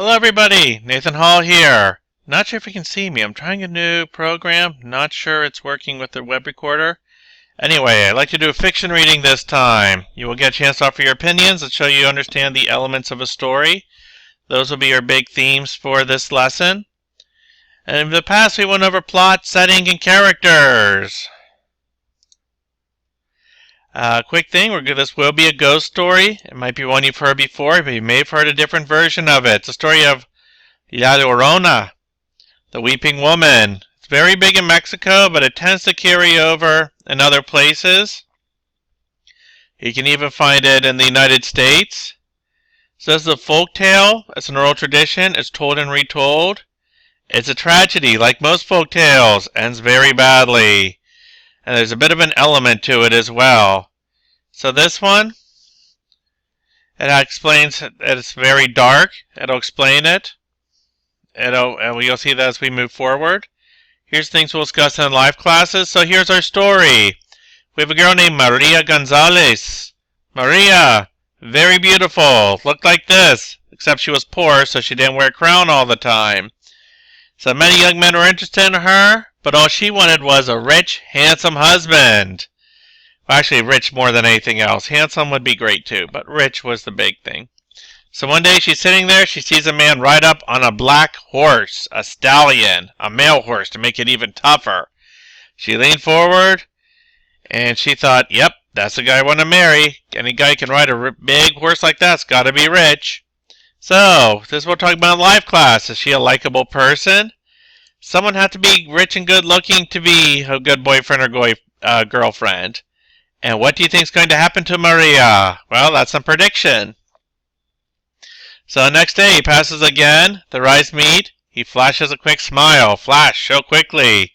Hello everybody, Nathan Hall here. Not sure if you can see me. I'm trying a new program. Not sure it's working with the web recorder. Anyway, I'd like to do a fiction reading this time. You will get a chance to offer your opinions and show you understand the elements of a story. Those will be your big themes for this lesson. And in the past we went over plot, setting, and characters. Quick thing, this will be a ghost story. It might be one you've heard before, but you may have heard a different version of it. It's a story of Llorana, the weeping woman. It's very big in Mexico, but it tends to carry over in other places. You can even find it in the United States. So this is a folk tale. It's an oral tradition. It's told and retold. It's a tragedy, like most folk tales. Ends very badly. And there's a bit of an element to it as well. So this one, it explains, it's very dark. It'll explain it. And you'll see that as we move forward. Here's things we'll discuss in live classes. So here's our story. We have a girl named Maria Gonzalez. Maria, very beautiful. Looked like this, except she was poor, so she didn't wear a crown all the time. So many young men were interested in her, but all she wanted was a rich, handsome husband. Well, actually, rich more than anything else. Handsome would be great too, but rich was the big thing. So one day she's sitting there, she sees a man ride up on a black horse, a stallion, a male horse to make it even tougher. She leaned forward, and she thought, yep, that's the guy I want to marry. Any guy who can ride a big horse like that's got to be rich. So, this is what we're talking about in live class. Is she a likable person? Someone had to be rich and good looking to be a good boyfriend or girlfriend. And what do you think is going to happen to Maria? Well, that's a prediction. So the next day he passes again. The eyes meet. He flashes a quick smile. Flash so quickly.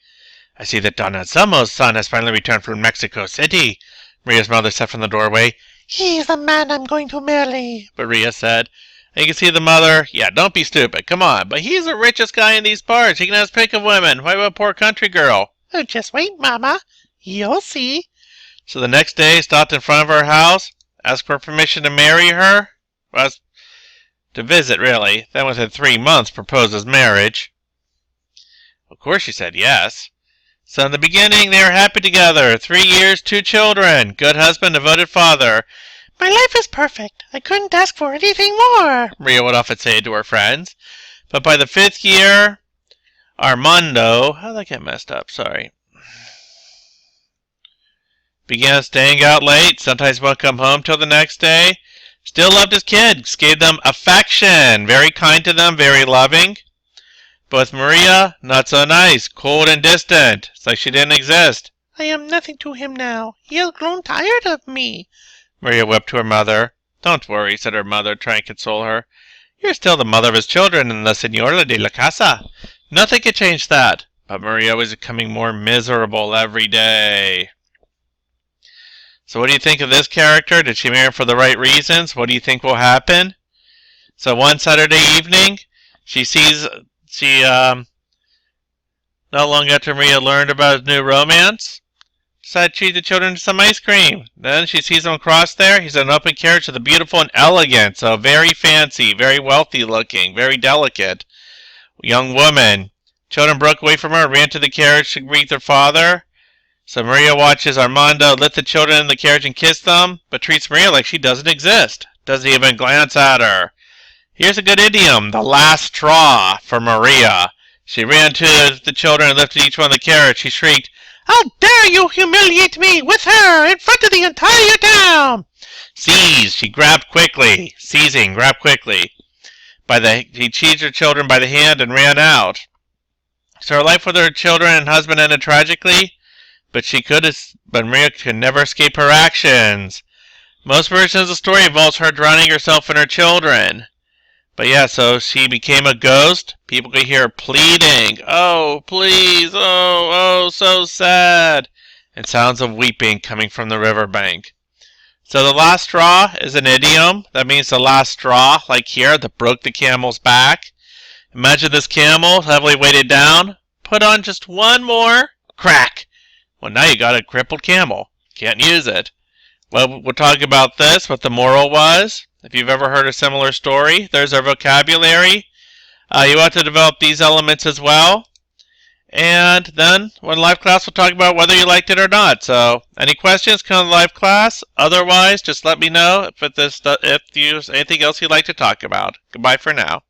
I see that Don Anselmo's son has finally returned from Mexico City. Maria's mother said from the doorway. He's the man I'm going to marry, Maria said. And you can see the mother. Yeah, don't be stupid. Come on. But he's the richest guy in these parts. He can have his pick of women. Why about a poor country girl? Oh, just wait, Mama. You'll see. So the next day he stopped in front of her house. Asked for permission to marry her. Well, to visit, really. Then within 3 months proposes marriage. Of course she said yes. So in the beginning they were happy together. 3 years, 2 children. Good husband, devoted father. My life is perfect. I couldn't ask for anything more, Maria would often say to her friends. But by the 5th year, Armando, how did I get messed up? Sorry. Began staying out late. Sometimes won't come home till the next day. Still loved his kids. Gave them affection. Very kind to them. Very loving. But with Maria, not so nice. Cold and distant. It's like she didn't exist. I am nothing to him now. He has grown tired of me, Maria wept to her mother. Don't worry, said her mother, trying to console her. You're still the mother of his children and the Senora de la Casa. Nothing can change that. But Maria was becoming more miserable every day. So what do you think of this character? Did she marry him for the right reasons? What do you think will happen? So one Saturday evening, not long after Maria learned about his new romance, decided to treat the children to some ice cream. Then she sees him across there. He's in an open carriage with a beautiful and elegant, so very fancy, very wealthy looking, very delicate young woman. Children broke away from her, ran to the carriage to greet their father. So Maria watches Armando lift the children in the carriage and kiss them, but treats Maria like she doesn't exist. Doesn't even glance at her. Here's a good idiom, the last straw for Maria. She ran to the children and lifted each one in the carriage. She shrieked, How dare you humiliate me with her in front of the entire town! Seize! She grabbed quickly. Seizing, grabbed quickly. He seized her children by the hand and ran out. So her life with her children and husband ended tragically, but Maria could never escape her actions. Most versions of the story involves her drowning herself and her children. But yeah, so she became a ghost. People could hear her pleading, oh, please, oh, so sad, and sounds of weeping coming from the riverbank. So the last straw is an idiom. That means the last straw, like here, that broke the camel's back. Imagine this camel, heavily weighted down. Put on just one more. Crack. Well, now you got a crippled camel. Can't use it. Well, we'll talk about this, what the moral was. If you've ever heard a similar story, there's our vocabulary. You want to develop these elements as well. And then, when live class, we'll talk about whether you liked it or not. So, any questions, come to live class. Otherwise, just let me know if there's anything else you'd like to talk about. Goodbye for now.